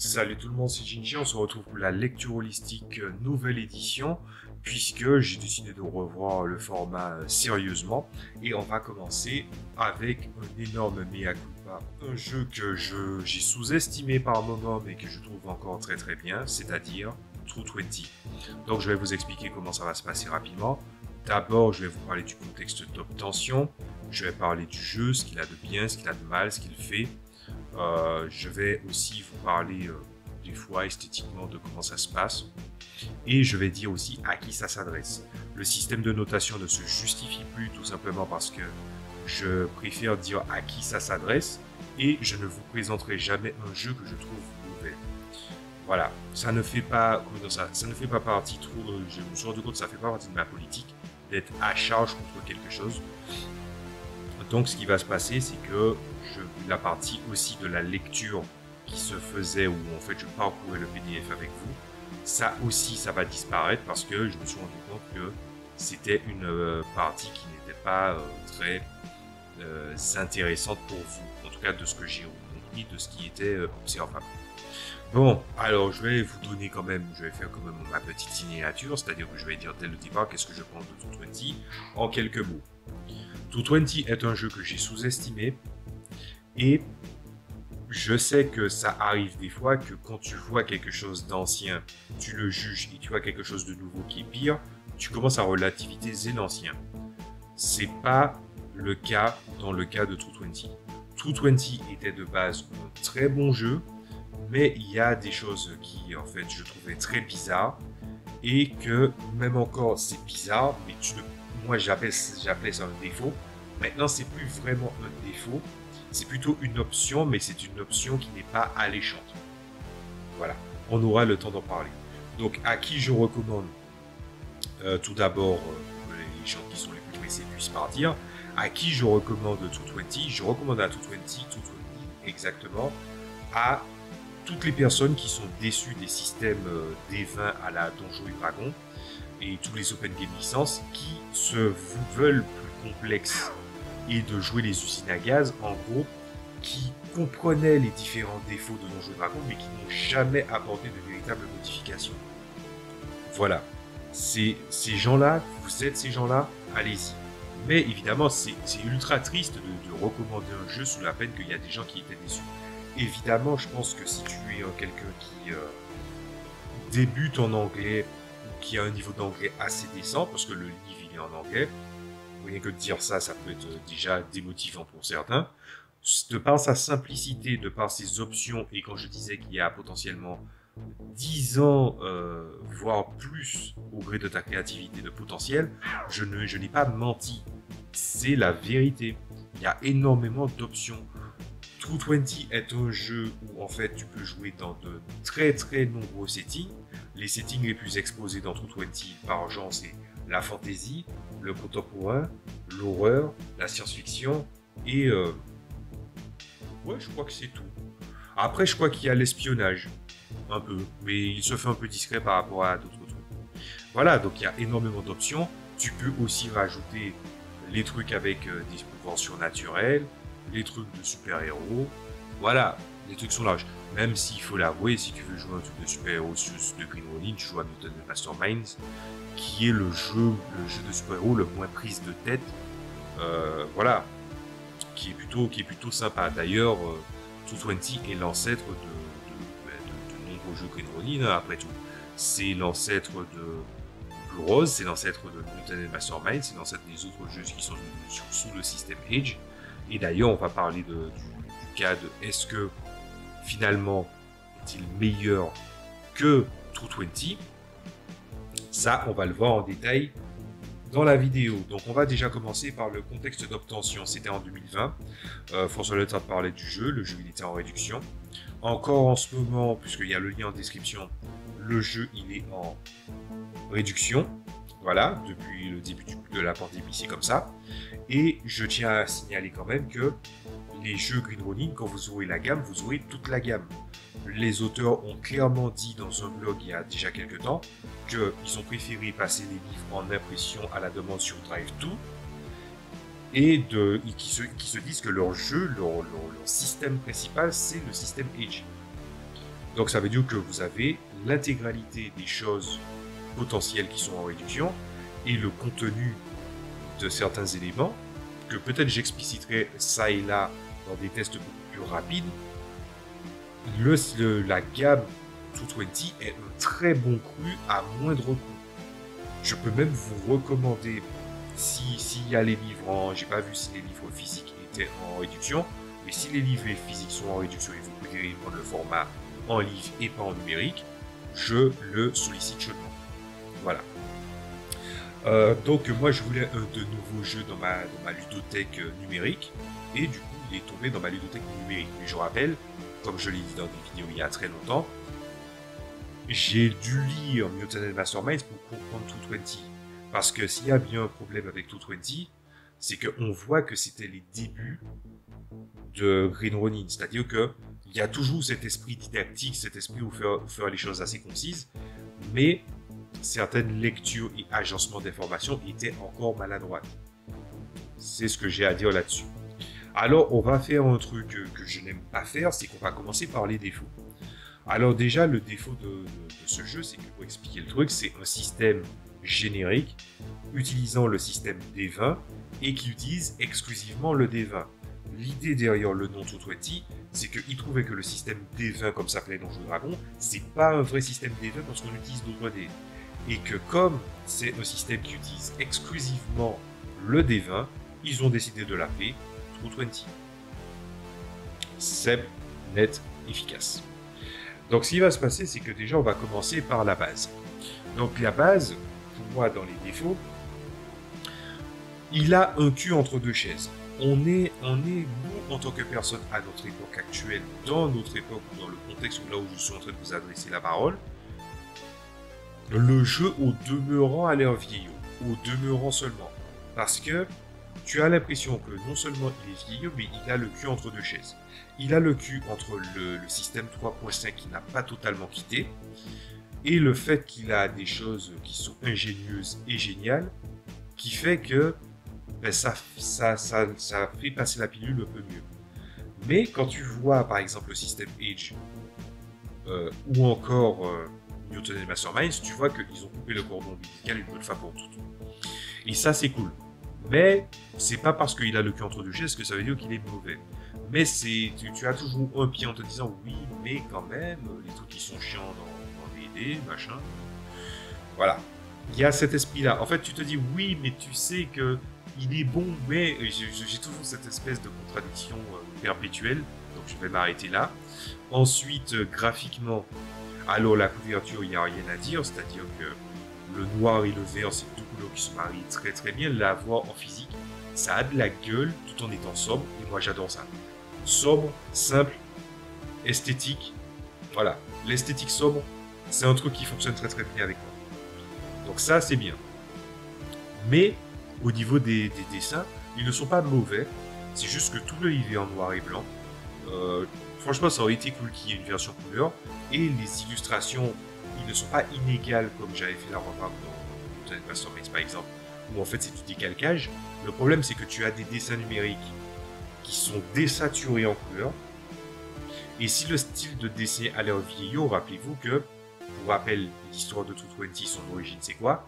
Salut tout le monde, c'est Ginji, on se retrouve pour la lecture holistique nouvelle édition, puisque j'ai décidé de revoir le format sérieusement, et on va commencer avec un énorme mea culpa, un jeu que j'ai sous-estimé par moment, mais que je trouve encore très très bien, c'est-à-dire True 20. Donc je vais vous expliquer comment ça va se passer rapidement. D'abord, je vais vous parler du contexte d'obtention, je vais parler du jeu, ce qu'il a de bien, ce qu'il a de mal, ce qu'il fait. Je vais aussi vous parler des fois esthétiquement de comment ça se passe. Et je vais dire aussi à qui ça s'adresse. Le système de notation ne se justifie plus tout simplement parce que je préfère dire à qui ça s'adresse et je ne vous présenterai jamais un jeu que je trouve mauvais. Voilà, ça ne fait pas, ça ne fait pas partie trop, je me suis rendu compte que ça ne fait pas partie de ma politique d'être à charge contre quelque chose. Donc ce qui va se passer, c'est que la partie aussi de la lecture qui se faisait, où en fait je parcourais le PDF avec vous, ça aussi ça va disparaître parce que je me suis rendu compte que c'était une partie qui n'était pas très intéressante pour vous, en tout cas de ce que j'ai compris, de ce qui était observable. Bon, alors je vais vous donner quand même, je vais faire quand même ma petite signature, c'est-à-dire que je vais dire dès le départ qu'est-ce que je pense de True 20 en quelques mots. True 20 est un jeu que j'ai sous-estimé et je sais que ça arrive des fois que quand tu vois quelque chose d'ancien, tu le juges et tu vois quelque chose de nouveau qui est pire, tu commences à relativiser l'ancien. C'est pas le cas dans le cas de True 20. True 20 était de base un très bon jeu, mais il y a des choses qui en fait je trouvais très bizarres et que même encore c'est bizarre, mais moi j'appelle ça un défaut. Maintenant c'est plus vraiment un défaut, c'est plutôt une option, mais c'est une option qui n'est pas alléchante. Voilà, on aura le temps d'en parler. Donc à qui je recommande tout d'abord que les gens qui sont les plus pressés puissent partir. À qui je recommande True 20? Je recommande à True 20 exactement à toutes les personnes qui sont déçues des systèmes D20 à la Donjons et Dragons et tous les open game licences qui se veulent plus complexes et de jouer les usines à gaz, en gros, qui comprenaient les différents défauts de Donjons et Dragons mais qui n'ont jamais apporté de véritables modifications. Voilà, ces gens-là, vous êtes ces gens-là, allez-y. Mais évidemment, c'est ultra triste de recommander un jeu sous la peine qu'il y a des gens qui étaient déçus. Évidemment, je pense que si tu es quelqu'un qui débute en anglais ou qui a un niveau d'anglais assez décent, parce que le livre il est en anglais, rien que de dire ça, ça peut être déjà démotivant pour certains. De par sa simplicité, de par ses options, et quand je disais qu'il y a potentiellement 10 ans, voire plus, au gré de ta créativité de potentiel, je n'ai pas menti. C'est la vérité. Il y a énormément d'options. True 20 est un jeu où en fait tu peux jouer dans de très très nombreux settings. Les settings les plus exposés dans True 20 par genre c'est la fantasy, le contemporain, l'horreur, la science-fiction et ouais, je crois que c'est tout. Après, je crois qu'il y a l'espionnage, un peu, mais il se fait un peu discret par rapport à d'autres trucs. Voilà, donc il y a énormément d'options. Tu peux aussi rajouter les trucs avec des pouvoirs surnaturels, les trucs de super-héros. Voilà, les trucs sont larges. Même s'il faut l'avouer, si tu veux jouer un truc de super-héros de Green Ronin, tu joues à Mutant Masterminds, qui est le jeu de super-héros le moins prise de tête. Voilà, qui est plutôt sympa. D'ailleurs, True 20 est l'ancêtre de nombreux jeux Green Ronin, après tout. C'est l'ancêtre de Blue Rose, c'est l'ancêtre de Mutant Mastermind, c'est l'ancêtre des autres jeux qui sont sous le système Age. Et d'ailleurs, on va parler du cas de est-ce que finalement est-il meilleur que True 20? Ça, on va le voir en détail dans la vidéo. Donc on va déjà commencer par le contexte d'obtention. C'était en 2020. François Le Tard parlait du jeu. Le jeu il était en réduction. Encore en ce moment, puisqu'il y a le lien en description, le jeu il est en réduction. Voilà, depuis le début de la pandémie, c'est comme ça. Et je tiens à signaler quand même que les jeux Green Ronin, quand vous aurez la gamme, vous aurez toute la gamme. Les auteurs ont clairement dit dans un blog il y a déjà quelques temps qu'ils ont préféré passer les livres en impression à la demande sur Drive2 et qui se disent que leur jeu, leur système principal, c'est le système Age. Donc ça veut dire que vous avez l'intégralité des choses potentielles qui sont en réduction et le contenu de certains éléments que peut-être j'expliciterai ça et là dans des tests beaucoup plus rapides. La gamme 220 est un très bon cru à moindre coût. Je peux même vous recommander, s'il y a les livres j'ai pas vu si les livres physiques étaient en réduction, mais si les livres physiques sont en réduction et vous préférez prendre le format en livre et pas en numérique, je le sollicite chaudement. Voilà. Donc moi je voulais de nouveaux jeux dans ma ludothèque numérique, et du coup il est tombé dans ma ludothèque numérique. Mais je rappelle, comme je l'ai dit dans des vidéos il y a très longtemps, j'ai dû lire Mutant Masterminds pour comprendre 220. Parce que s'il y a bien un problème avec 220, c'est qu'on voit que c'était les débuts de Green Ronin. C'est-à-dire qu'il y a toujours cet esprit didactique, cet esprit où faire les choses assez concises, mais certaines lectures et agencements d'informations étaient encore maladroites. C'est ce que j'ai à dire là-dessus. Alors, on va faire un truc que je n'aime pas faire, c'est qu'on va commencer par les défauts. Alors déjà, le défaut de ce jeu, c'est que pour expliquer le truc, c'est un système générique utilisant le système D20 et qui utilise exclusivement le D20. L'idée derrière le nom 220, c'est qu'il trouvait que le système D20, comme ça s'appelait dans Donjons et Dragons, c'est pas un vrai système D20 parce qu'on utilise d'autres dés. Et que comme c'est un système qui utilise exclusivement le D20, ils ont décidé de l'appeler 220. Simple, net, efficace. Donc ce qui va se passer, c'est que déjà on va commencer par la base. Donc la base, pour moi dans les défauts, il a un cul entre deux chaises. On est nous en tant que personne à notre époque actuelle, dans notre époque, dans le contexte où là où je suis en train de vous adresser la parole, le jeu au demeurant a l'air vieillot, au demeurant seulement. Parce que tu as l'impression que non seulement il est vieillot, mais il a le cul entre deux chaises. Il a le cul entre le système 3.5 qui n'a pas totalement quitté, et le fait qu'il a des choses qui sont ingénieuses et géniales, qui fait que ça fait passer la pilule un peu mieux. Mais quand tu vois par exemple le système Age, ou encore Newton et Masterminds, tu vois qu'ils ont coupé le cordon ombilical une bonne fois pour toutes. Et ça c'est cool. Mais c'est pas parce qu'il a le cul entre deux chaises que ça veut dire qu'il est mauvais. Mais tu as toujours un pied en te disant oui, mais quand même, les trucs qui sont chiants dans les dés, machin. Voilà. Il y a cet esprit-là. En fait, tu te dis oui, mais tu sais que il est bon, mais j'ai toujours cette espèce de contradiction perpétuelle. Donc je vais m'arrêter là. Ensuite, graphiquement, alors la couverture, il n'y a rien à dire, c'est-à-dire que le noir et le vert, c'est deux couleurs qui se marient très très bien. La voir en physique, ça a de la gueule tout en étant sobre, et moi j'adore ça. Sobre, simple, esthétique. Voilà, l'esthétique sobre, c'est un truc qui fonctionne très très bien avec moi. Donc ça, c'est bien. Mais au niveau des dessins, ils ne sont pas mauvais. C'est juste que tout le livre est en noir et blanc. Franchement, ça aurait été cool qu'il y ait une version couleur. Et les illustrations, ils ne sont pas inégales comme j'avais fait la remarque dans Mutant Masterminds par exemple, où en fait c'est du décalcage. Le problème, c'est que tu as des dessins numériques qui sont désaturés en couleur. Et si le style de dessin a l'air vieillot, rappelez-vous que, pour rappel, l'histoire de 220, son origine, c'est quoi?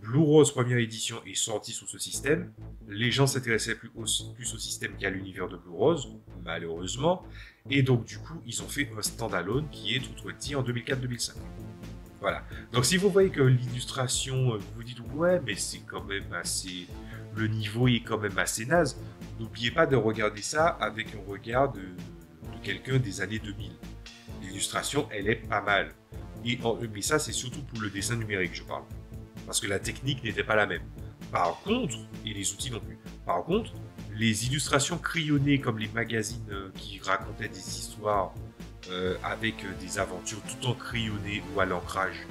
Blue Rose première édition est sortie sous ce système. Les gens s'intéressaient plus au système qu'à l'univers de Blue Rose, malheureusement. Et donc, du coup, ils ont fait un standalone qui est 220 en 2004-2005. Voilà. Donc, si vous voyez que l'illustration, vous vous dites, ouais, mais c'est quand même assez... Le niveau est quand même assez naze. N'oubliez pas de regarder ça avec un regard de quelqu'un des années 2000. L'illustration, elle est pas mal. Mais ça, c'est surtout pour le dessin numérique, je parle. Parce que la technique n'était pas la même. Par contre, et les outils non plus. Par contre, les illustrations crayonnées comme les magazines qui racontaient des histoires avec des aventures tout en crayonné ou à l'ancrage,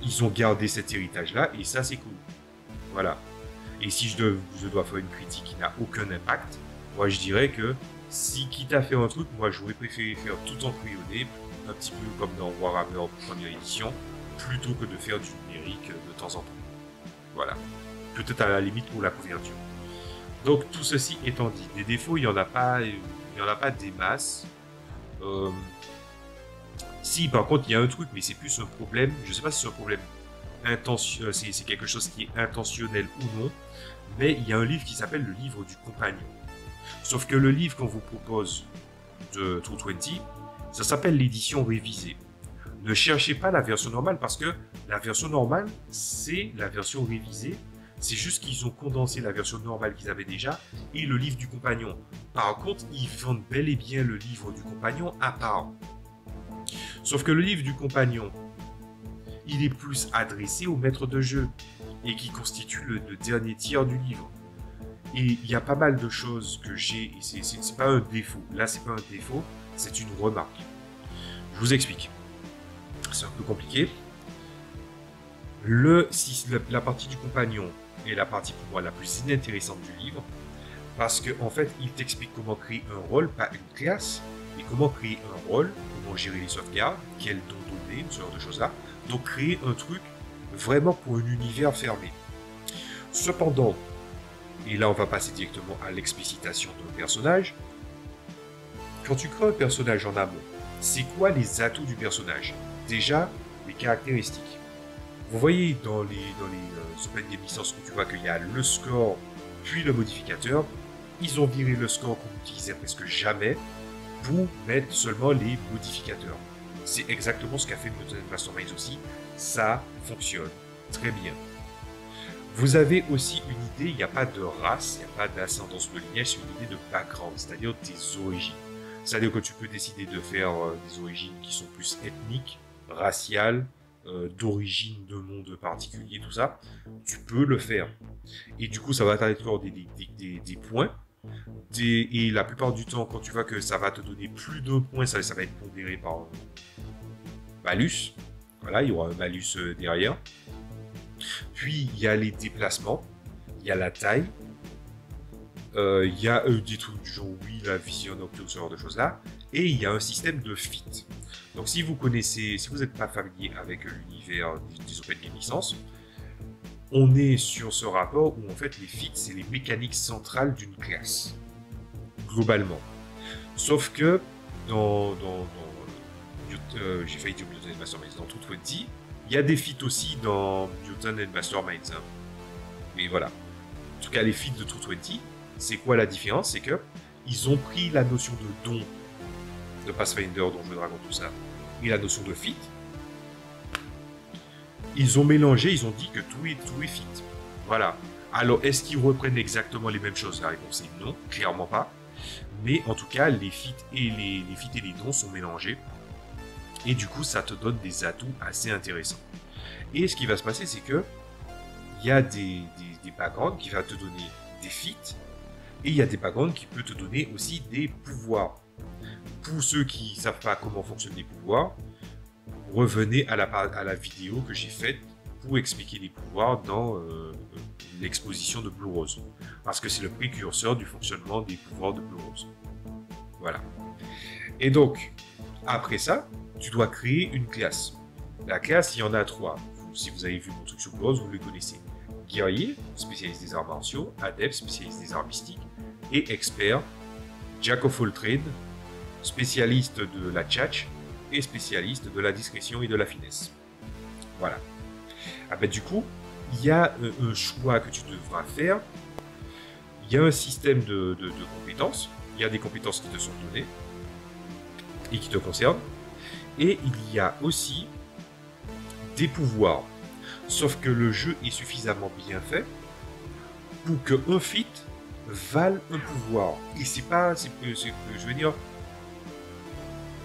ils ont gardé cet héritage-là et ça c'est cool. Voilà. Et si je dois faire une critique qui n'a aucun impact, moi je dirais que si quitte à faire un truc, moi j'aurais préféré faire tout en crayonné, un petit peu comme dans Warhammer première édition, plutôt que de faire du numérique de temps en temps. Voilà. Peut-être à la limite pour la couverture. Donc tout ceci étant dit, des défauts, il n'y en a pas des masses. Si par contre il y a un truc, mais c'est plus un problème, je sais pas si c'est un problème intentionnel, c'est quelque chose qui est intentionnel ou non, mais il y a un livre qui s'appelle le livre du compagnon. Sauf que le livre qu'on vous propose de True20, ça s'appelle l'édition révisée. Ne cherchez pas la version normale parce que la version normale, c'est la version révisée. C'est juste qu'ils ont condensé la version normale qu'ils avaient déjà et le livre du compagnon. Par contre, ils vendent bel et bien le livre du compagnon à part. Sauf que le livre du compagnon, il est plus adressé au maître de jeu et qui constitue le dernier tiers du livre. Et il y a pas mal de choses que j'ai, et c'est pas un défaut. Là, c'est pas un défaut, c'est une remarque. Je vous explique. C'est un peu compliqué. La partie du compagnon est la partie pour moi la plus inintéressante du livre, parce qu'en fait, il t'explique comment créer un rôle, pas une classe, mais comment créer un rôle, comment gérer les sauvegardes, quel don donner, ce genre de choses-là. Donc créer un truc vraiment pour un univers fermé. Cependant, et là on va passer directement à l'explicitation d'un personnage, quand tu crées un personnage en amont, c'est quoi les atouts du personnage? Déjà, les caractéristiques. Vous voyez dans les Open Game License où tu vois qu'il y a le score puis le modificateur, ils ont viré le score qu'on n'utilisait presque jamais pour mettre seulement les modificateurs. C'est exactement ce qu'a fait Mutant Masterminds aussi, ça fonctionne très bien. Vous avez aussi une idée, il n'y a pas de race, il n'y a pas d'ascendance de lignage, c'est une idée de background, c'est-à-dire tes origines. C'est-à-dire que tu peux décider de faire des origines qui sont plus ethniques, raciales, d'origine de monde particulier, tout ça, tu peux le faire. Et du coup, ça va t'accorder des points. Et la plupart du temps, quand tu vois que ça va te donner plus d'un point, ça va être pondéré par malus. Voilà, il y aura un malus derrière. Puis, il y a les déplacements, il y a la taille, il y a des trucs du genre, oui, la vision nocturne, ce genre de choses-là. Et il y a un système de fit. Donc, si vous connaissez, si vous n'êtes pas familier avec l'univers des Open Game License, on est sur ce rapport où, en fait, les fits, c'est les mécaniques centrales d'une classe, globalement. Sauf que, j'ai failli dire Mutant Masterminds, dans True20, il y a des fits aussi dans Mutant Masterminds. Hein. Mais voilà. En tout cas, les fits de True20, c'est quoi la différence? C'est que ils ont pris la notion de don de Pathfinder, Donjons et Dragons, tout ça, et la notion de fit. Ils ont mélangé, ils ont dit que tout est fit. Voilà. Alors, est-ce qu'ils reprennent exactement les mêmes choses? La réponse est non, clairement pas. Mais en tout cas, les fits et les dons sont mélangés. Et du coup, ça te donne des atouts assez intéressants. Et ce qui va se passer, c'est que il y a des backgrounds qui vont te donner des fits. Et il y a des backgrounds qui peuvent te donner aussi des pouvoirs. Pour ceux qui ne savent pas comment fonctionnent les pouvoirs, revenez à la vidéo que j'ai faite pour expliquer les pouvoirs dans l'exposition de Blue Rose. Parce que c'est le précurseur du fonctionnement des pouvoirs de Blue Rose. Voilà. Et donc, après ça, tu dois créer une classe. La classe, il y en a 3. Si vous avez vu mon truc sur Blue Rose, vous le connaissez. Guerrier, spécialiste des arts martiaux, adepte, spécialiste des arts mystiques, et expert, Jack of all trades, spécialiste de la tchatch et spécialiste de la discrétion et de la finesse. Voilà. Ah ben, du coup, il y a un choix que tu devras faire. Il y a un système de compétences. Il y a des compétences qui te sont données et qui te concernent. Et il y a aussi des pouvoirs. Sauf que le jeu est suffisamment bien fait pour qu'un feat vale un pouvoir. Et c'est pas... je veux dire...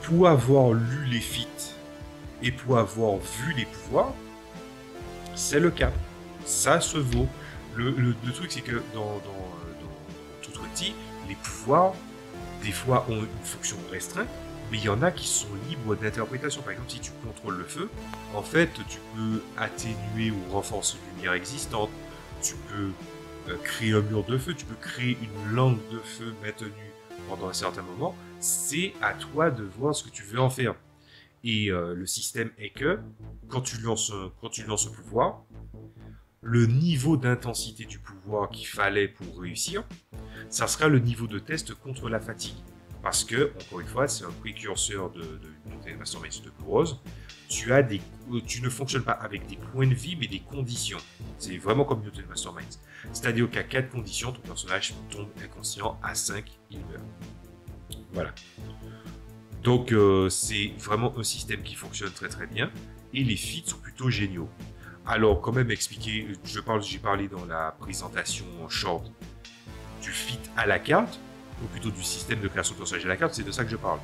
Pour avoir lu les feats et pour avoir vu les pouvoirs, c'est le cas. Ça se vaut. Le truc, c'est que dans True20, les pouvoirs, des fois, ont une fonction restreinte, mais il y en a qui sont libres d'interprétation. Par exemple, si tu contrôles le feu, en fait, tu peux atténuer ou renforcer une lumière existante, tu peux créer un mur de feu, tu peux créer une langue de feu maintenue pendant un certain moment. C'est à toi de voir ce que tu veux en faire. Et le système est que, quand tu lances un pouvoir, le niveau d'intensité du pouvoir qu'il fallait pour réussir, ça sera le niveau de test contre la fatigue. Parce que, encore une fois, c'est un précurseur d'une Newton Masterminds de Burroughs, tu ne fonctionnes pas avec des points de vie, mais des conditions. C'est vraiment comme Newton Masterminds. C'est-à-dire qu'à 4 conditions, ton personnage tombe inconscient, à 5, il meurt. Voilà. Donc, c'est vraiment un système qui fonctionne très très bien, et les feats sont plutôt géniaux. Alors, quand même expliquer, j'ai parlé dans la présentation en short du feat à la carte, ou plutôt du système de création de personnage à la carte, c'est de ça que je parle.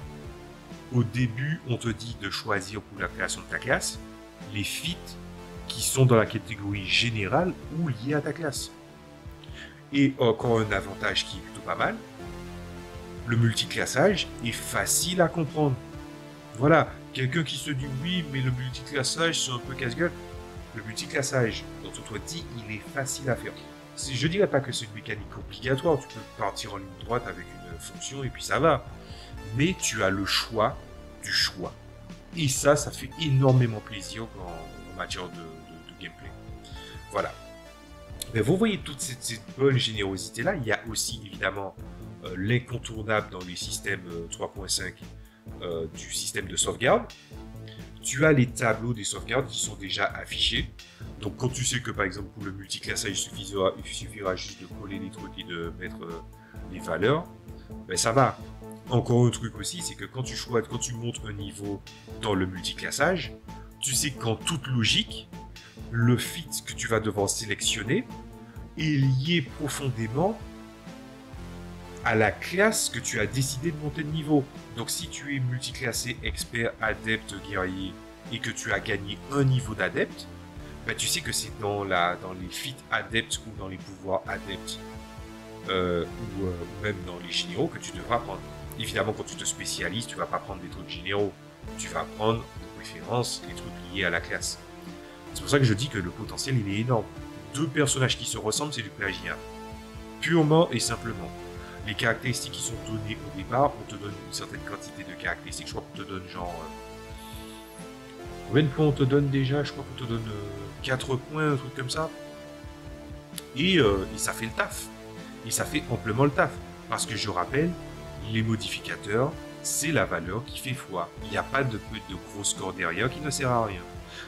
Au début, on te dit de choisir pour la création de ta classe les feats qui sont dans la catégorie générale ou liés à ta classe. Et encore un avantage qui est plutôt pas mal, le multiclassage est facile à comprendre. Voilà, quelqu'un qui se dit oui, mais le multiclassage c'est un peu casse-gueule. Le multiclassage, dans tout toi dit, il est facile à faire. Je dirais pas que c'est une mécanique obligatoire, tu peux partir en ligne droite avec une fonction et puis ça va. Mais tu as le choix du choix. Et ça fait énormément plaisir en matière de gameplay. Voilà. Mais vous voyez toute cette bonne générosité-là. Il y a aussi évidemment l'incontournable dans les systèmes 3.5 du système de sauvegarde. Tu as les tableaux des sauvegardes qui sont déjà affichés. Donc quand tu sais que par exemple pour le multiclassage il suffira juste de coller les trucs et de mettre les valeurs, ben ça va. Encore un truc aussi, c'est que quand tu montes un niveau dans le multiclassage, tu sais qu'en toute logique, le fit que tu vas devoir sélectionner est lié profondément à la classe que tu as décidé de monter de niveau. Donc si tu es multiclassé, expert, adepte, guerrier, et que tu as gagné un niveau d'adepte, ben tu sais que c'est dans les feats adeptes ou dans les pouvoirs adeptes, ou même dans les généraux que tu devras prendre. Évidemment, quand tu te spécialises, tu vas pas prendre des trucs généraux. Tu vas prendre, de préférence, les trucs liés à la classe. C'est pour ça que je dis que le potentiel, il est énorme. Deux personnages qui se ressemblent, c'est du plagiat. Purement et simplement. Les caractéristiques qui sont données au départ, on te donne une certaine quantité de caractéristiques. Je crois qu'on te donne genre... combien de points on te donne déjà? Je crois qu'on te donne 4 points, un truc comme ça. Et ça fait le taf. Et ça fait amplement le taf. Parce que je rappelle, les modificateurs, c'est la valeur qui fait foi. Il n'y a pas de gros score derrière qui ne sert à rien.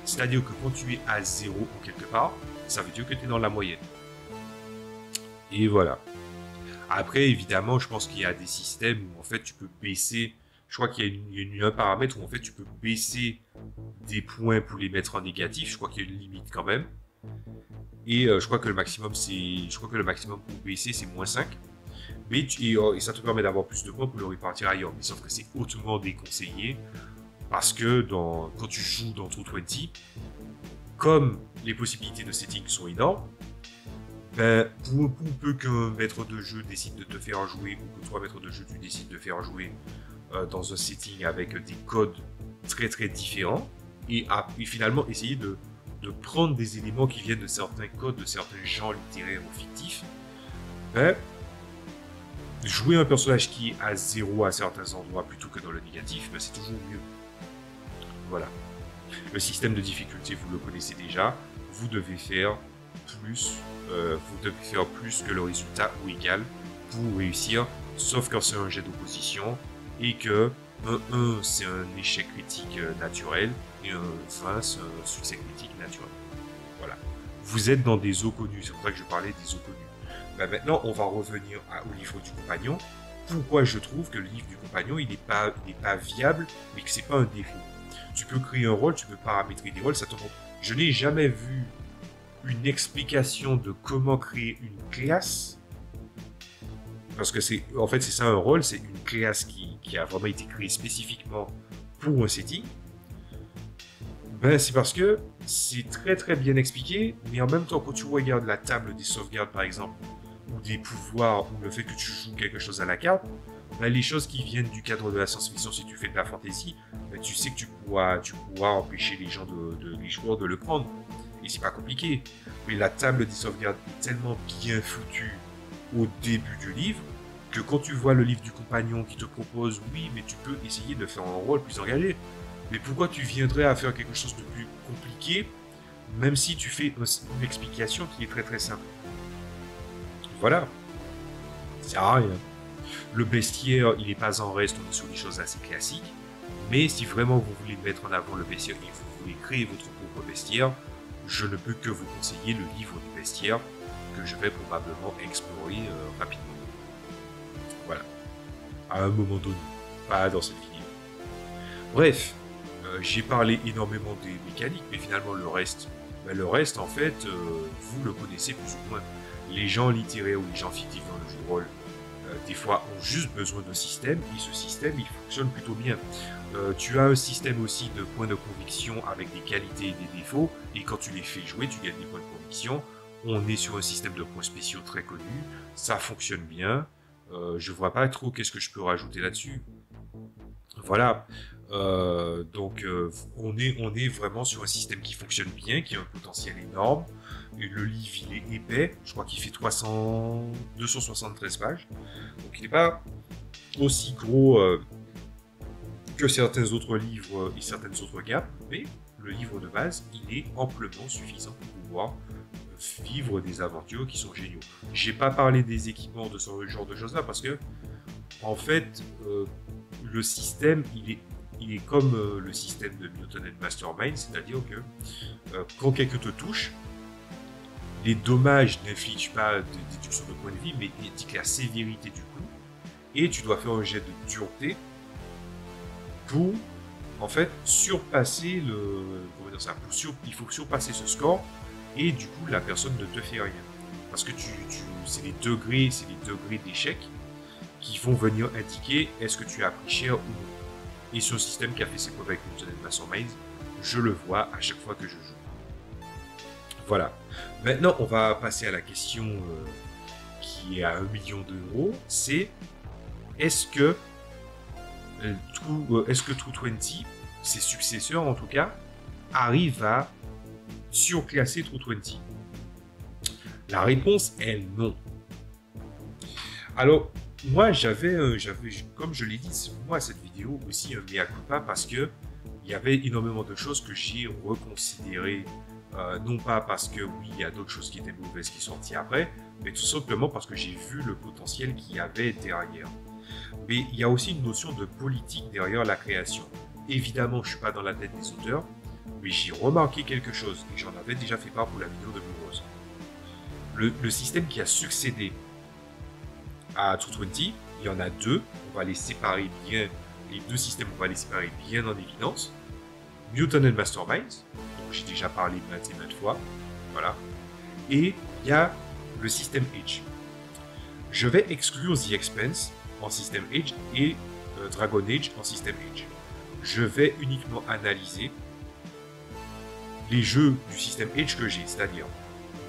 C'est-à-dire que quand tu es à 0 ou quelque part, ça veut dire que tu es dans la moyenne. Et voilà. Après, évidemment, je pense qu'il y a des systèmes où en fait tu peux baisser. Je crois qu'il y a un paramètre où en fait tu peux baisser des points pour les mettre en négatif. Je crois qu'il y a une limite quand même. Et je crois que le maximum pour baisser c'est -5. Mais et ça te permet d'avoir plus de points pour le répartir ailleurs. Mais sauf que c'est hautement déconseillé parce que quand tu joues dans True20, comme les possibilités de setting sont énormes, ben, pour peu qu'un maître de jeu décide de te faire jouer ou que toi, maître de jeu, tu décides de faire jouer dans un setting avec des codes très très différents et finalement essayer de prendre des éléments qui viennent de certains codes, de certains genres littéraires ou fictifs, ben, jouer un personnage qui est à 0 à certains endroits plutôt que dans le négatif, ben, c'est toujours mieux. Voilà. Le système de difficulté, vous le connaissez déjà. Vous devez faire plus, que le résultat ou égal pour réussir, sauf quand c'est un jet d'opposition et que un 1 c'est un échec critique naturel et un 20 c'est un succès critique naturel. Voilà. Vous êtes dans des eaux connues, c'est pour ça que je parlais des eaux connues. Ben maintenant, on va revenir au livre du compagnon. Pourquoi je trouve que le livre du compagnon, il n'est pas viable, mais que c'est pas un défaut. Tu peux créer un rôle, tu peux paramétrer des rôles, ça te montre. Je n'ai jamais vu une explication de comment créer une classe, parce que en fait c'est ça un rôle, c'est une classe qui a vraiment été créée spécifiquement pour un setting. Ben c'est parce que c'est très très bien expliqué, mais en même temps quand tu regardes la table des sauvegardes par exemple, ou des pouvoirs, ou le fait que tu joues quelque chose à la carte, ben, les choses qui viennent du cadre de la science-fiction, si tu fais de la fantasy, ben, tu sais que tu pourras empêcher les joueurs de le prendre. Et c'est pas compliqué. Mais la table des sauvegardes est tellement bien foutue au début du livre que quand tu vois le livre du compagnon qui te propose, oui, mais tu peux essayer de faire un rôle plus engagé. Mais pourquoi tu viendrais à faire quelque chose de plus compliqué, même si tu fais une explication qui est très très simple. Voilà. Ça sert à rien. Le bestiaire, il n'est pas en reste, on est sur des choses assez classiques. Mais si vraiment vous voulez mettre en avant le bestiaire et vous voulez créer votre propre bestiaire, je ne peux que vous conseiller le livre du bestiaire que je vais probablement explorer rapidement. Voilà, à un moment donné, pas dans cette vidéo. Bref, j'ai parlé énormément des mécaniques, mais finalement le reste, en fait, vous le connaissez plus ou moins. Les gens littéraires ou les gens fictifs dans le jeu de rôle, des fois ont juste besoin d'un système, et ce système il fonctionne plutôt bien. Tu as un système aussi de points de conviction avec des qualités et des défauts, et quand tu les fais jouer, tu gagnes des points de conviction. On est sur un système de points spéciaux très connu, ça fonctionne bien. Je vois pas trop qu'est-ce que je peux rajouter là-dessus. Voilà, donc on est vraiment sur un système qui fonctionne bien, qui a un potentiel énorme. Et le livre il est épais, je crois qu'il fait 273 pages, donc il n'est pas aussi gros que certains autres livres et certaines autres gammes, mais le livre de base il est amplement suffisant pour pouvoir vivre des aventures qui sont géniaux. J'ai pas parlé des équipements de ce genre de choses là parce que en fait le système il est comme le système de Mutant and Mastermind, c'est-à-dire que quand quelqu'un te touche, les dommages n'infligent pas de déduction de points de vie, mais indiquent la sévérité du coup, et tu dois faire un jet de dureté pour en fait surpasser il faut surpasser ce score, et du coup la personne ne te fait rien. Parce que c'est les degrés d'échec qui vont venir indiquer est-ce que tu as pris cher ou non. Et ce système qui a fait ses preuves avec Mutant and Mastermind, je le vois à chaque fois que je joue. Voilà. Maintenant, on va passer à la question qui est à 1 million d'euros. C'est est-ce que True20, ses successeurs en tout cas, arrivent à surclasser True20? La réponse est non. Alors, moi, j'avais, comme je l'ai dit, moi, cette vidéo aussi un mea culpa parce que il y avait énormément de choses que j'ai reconsidérées, non pas parce que oui, il y a d'autres choses qui étaient mauvaises qui sont sorties après, mais tout simplement parce que j'ai vu le potentiel qu'il y avait derrière. Mais il y a aussi une notion de politique derrière la création. Évidemment, je ne suis pas dans la tête des auteurs, mais j'ai remarqué quelque chose, et j'en avais déjà fait part pour la vidéo de Blue Rose. Le système qui a succédé à True20, il y en a deux, on va les séparer bien, les deux systèmes, on va les séparer bien en évidence. Mutant and Mastermind, dont j'ai déjà parlé maintes et maintes fois, voilà. Et il y a le système Age. Je vais exclure The Expanse en système Age et Dragon Age en système Age. Je vais uniquement analyser les jeux du système Age que j'ai, c'est-à-dire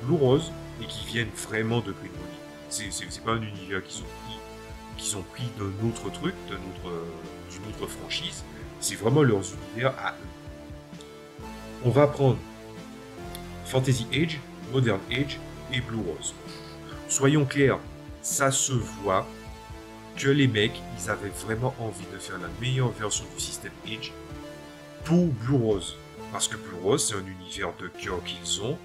Blue Rose, et qui viennent vraiment de Green Money. C'est pas un univers qui sont pris d'un autre truc, d'une autre franchise. C'est vraiment leurs univers à eux. On va prendre Fantasy Age, Modern Age et Blue Rose. Soyons clairs, ça se voit que les mecs, ils avaient vraiment envie de faire la meilleure version du système Age pour Blue Rose. Parce que Blue Rose, c'est un univers de cœur qu'ils ont.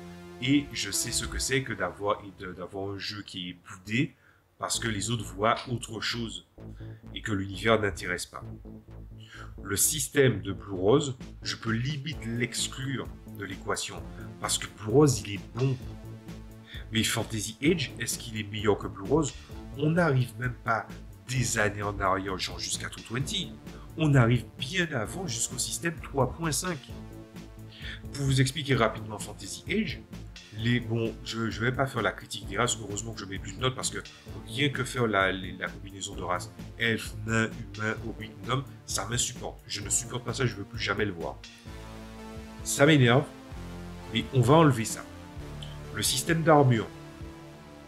Et je sais ce que c'est que d'avoir un jeu qui est boudé parce que les autres voient autre chose et que l'univers n'intéresse pas. Le système de Blue Rose, je peux limite l'exclure de l'équation parce que Blue Rose, il est bon. Mais Fantasy Age, est-ce qu'il est meilleur que Blue Rose? On n'arrive même pas des années en arrière, genre jusqu'à True20. On arrive bien avant jusqu'au système 3.5. Pour vous expliquer rapidement Fantasy Age, je ne vais pas faire la critique des races, heureusement que je mets plus de notes parce que rien que faire la combinaison de races, elfe, nain, humain, hobbit, gnome, ça m'insupporte. Je ne supporte pas ça, je ne veux plus jamais le voir. Ça m'énerve, mais on va enlever ça. Le système d'armure,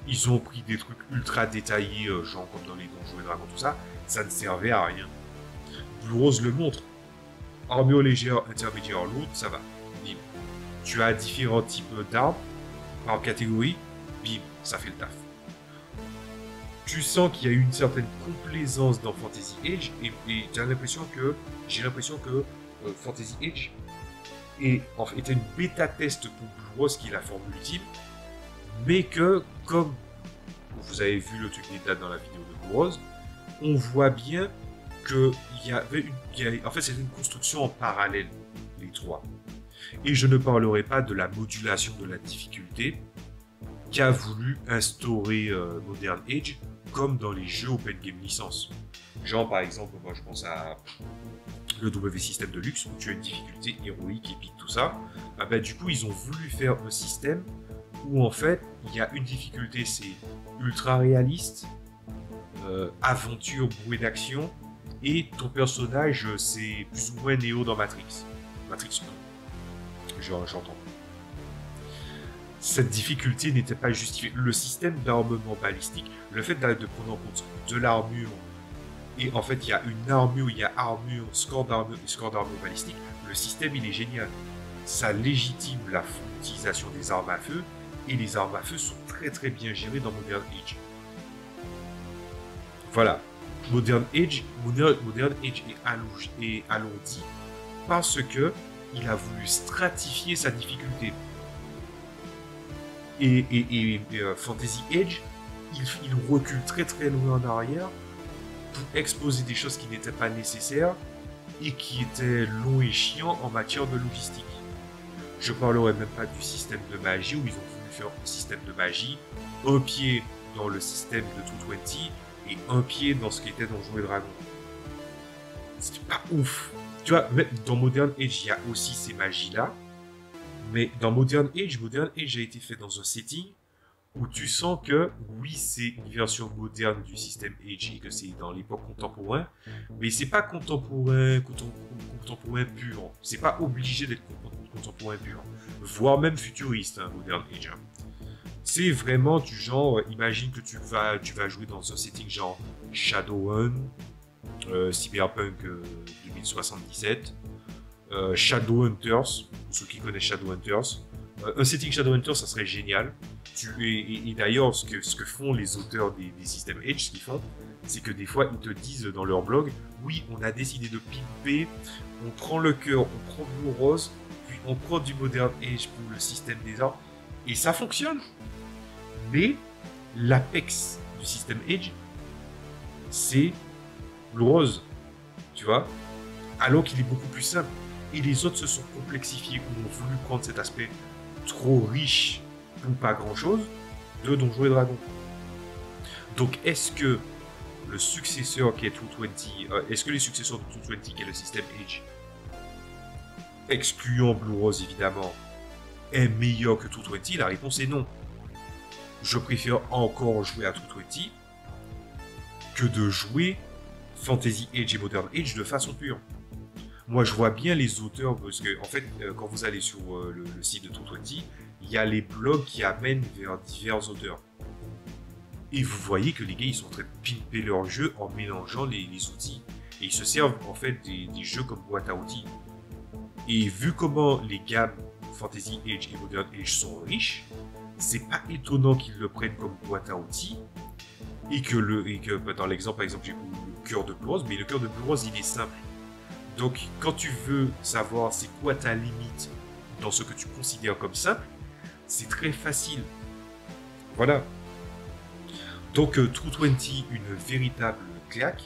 ils ont pris des trucs ultra détaillés, genre comme dans les Donjons et Dragons, tout ça, ça ne servait à rien. Blue Rose le montre. Armure légère, intermédiaire, lourde, ça va. Bim. Tu as différents types d'armes par catégorie, bim, ça fait le taf. Tu sens qu'il y a eu une certaine complaisance dans Fantasy Age et j'ai l'impression que Fantasy Age était une bêta test pour Blue Rose qui est la forme ultime, mais que comme vous avez vu le truc des dates dans la vidéo de Blue Rose, on voit bien que en fait, c'est une construction en parallèle, les trois. Et je ne parlerai pas de la modulation de la difficulté qu'a voulu instaurer Modern Age, comme dans les jeux Open Game Licence. Genre, par exemple, moi je pense à le W System Deluxe, où tu as une difficulté héroïque, épique, tout ça. Ah bah, du coup, ils ont voulu faire un système où en fait, il y a une difficulté, c'est ultra réaliste, aventure, bruit d'action, et ton personnage, c'est plus ou moins Neo dans Matrix. Matrix 1, j'entends. Cette difficulté n'était pas justifiée. Le système d'armement balistique, le fait de prendre en compte de l'armure, et en fait il y a une armure, il y a armure, score d'armure et score d'armure balistique, le système il est génial. Ça légitime la utilisation des armes à feu, et les armes à feu sont très très bien gérées dans Modern Age. Voilà. Modern Age est alourdi parce que il a voulu stratifier sa difficulté. Et Fantasy Age, il recule très très loin en arrière pour exposer des choses qui n'étaient pas nécessaires et qui étaient longs et chiants en matière de logistique. Je parlerai même pas du système de magie où ils ont voulu faire un système de magie, un pied dans le système de 220 et un pied dans ce qui était Donjons et Dragons. C'était pas ouf. Tu vois, dans Modern Age, il y a aussi ces magies-là. Mais dans Modern Age a été fait dans un setting où tu sens que, oui, c'est une version moderne du système Age et que c'est dans l'époque contemporaine, mais c'est pas contemporain pur. C'est pas obligé d'être contemporain pur. Voire même futuriste, hein, Modern Age. C'est vraiment du genre, imagine que tu vas jouer dans un setting genre Shadowrun, Cyberpunk 2077, Shadowhunters, pour ceux qui connaissent Shadowhunters. Un setting Shadowhunters, ça serait génial. Et d'ailleurs, ce que font les auteurs des systèmes Edge, ce qu'ils font, c'est que des fois, ils te disent dans leur blog, oui, on a décidé de pimper, on prend le cœur, on prend Blue Rose, puis on prend du Modern Age pour le système des arts, et ça fonctionne. Mais l'apex du système Edge, c'est Blue Rose, tu vois, alors qu'il est beaucoup plus simple. Et les autres se sont complexifiés ou ont voulu prendre cet aspect trop riche pour pas grand chose de Donjons et Dragons. Donc est-ce que le successeur qui est 220, est-ce que les successeurs de 220 qui est le système Age, excluant Blue Rose évidemment, est meilleur que 220? La réponse est non. Je préfère encore jouer à 220 que de jouer Fantasy Age et Modern Age de façon pure. Moi, je vois bien les auteurs, parce que, en fait, quand vous allez sur le site de 220, il y a les blogs qui amènent vers divers auteurs. Et vous voyez que les gars, ils sont en train de pimper leur jeu en mélangeant les outils. Et ils se servent, en fait, des jeux comme boîte à outils. Et vu comment les gammes Fantasy Age et Modern Age sont riches, c'est pas étonnant qu'ils le prennent comme boîte à outils. Et que dans l'exemple, par exemple, j'ai le cœur de Blue Rose, mais le cœur de Blue Rose, il est simple. Donc, quand tu veux savoir c'est quoi ta limite dans ce que tu considères comme simple, c'est très facile. Voilà. Donc, 220, une véritable claque.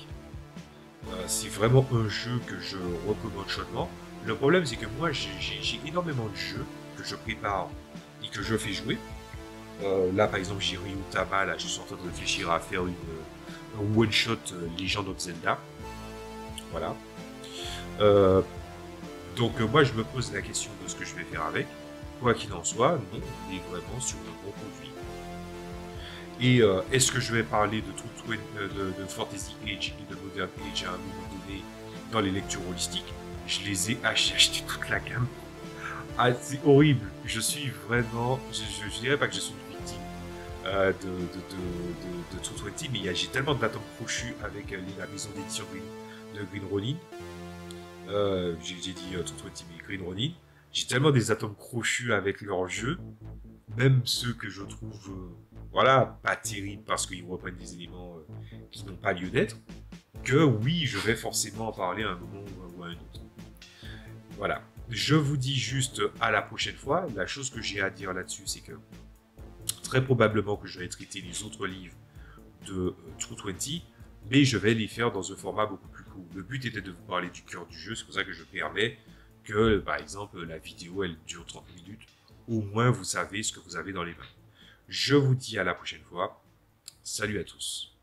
C'est vraiment un jeu que je recommande chaudement. Le problème, c'est que moi, j'ai énormément de jeux que je prépare et que je fais jouer. Là, par exemple, j'ai Ryutama, là, je suis en train de réfléchir à faire un one-shot Legend of Zelda. Voilà. Donc moi je me pose la question de ce que je vais faire avec. Quoi qu'il en soit, non, on est vraiment sur un bon produit. Et est-ce que je vais parler de Fantasy Age et de Modern Age à un moment donné dans les lectures holistiques? Je les ai acheté toute la gamme. Ah, c'est horrible. Je suis vraiment, je dirais pas que je suis une victime de 220, mais j'ai tellement d'atomes crochus avec la maison d'édition de Green Ronin. J'ai dit 220, mais Green Ronin. J'ai tellement des atomes crochus avec leur jeu, même ceux que je trouve, voilà, pas terribles parce qu'ils reprennent des éléments qui n'ont pas lieu d'être, que oui, je vais forcément en parler à un moment ou à un autre. Voilà. Je vous dis juste à la prochaine fois. La chose que j'ai à dire là-dessus, c'est que très probablement que je vais traiter les autres livres de 220, mais je vais les faire dans un format beaucoup plus court. coup. Le but était de vous parler du cœur du jeu, c'est pour ça que je permets que, par exemple, la vidéo, elle dure 30 minutes. Au moins, vous savez ce que vous avez dans les mains. Je vous dis à la prochaine fois. Salut à tous.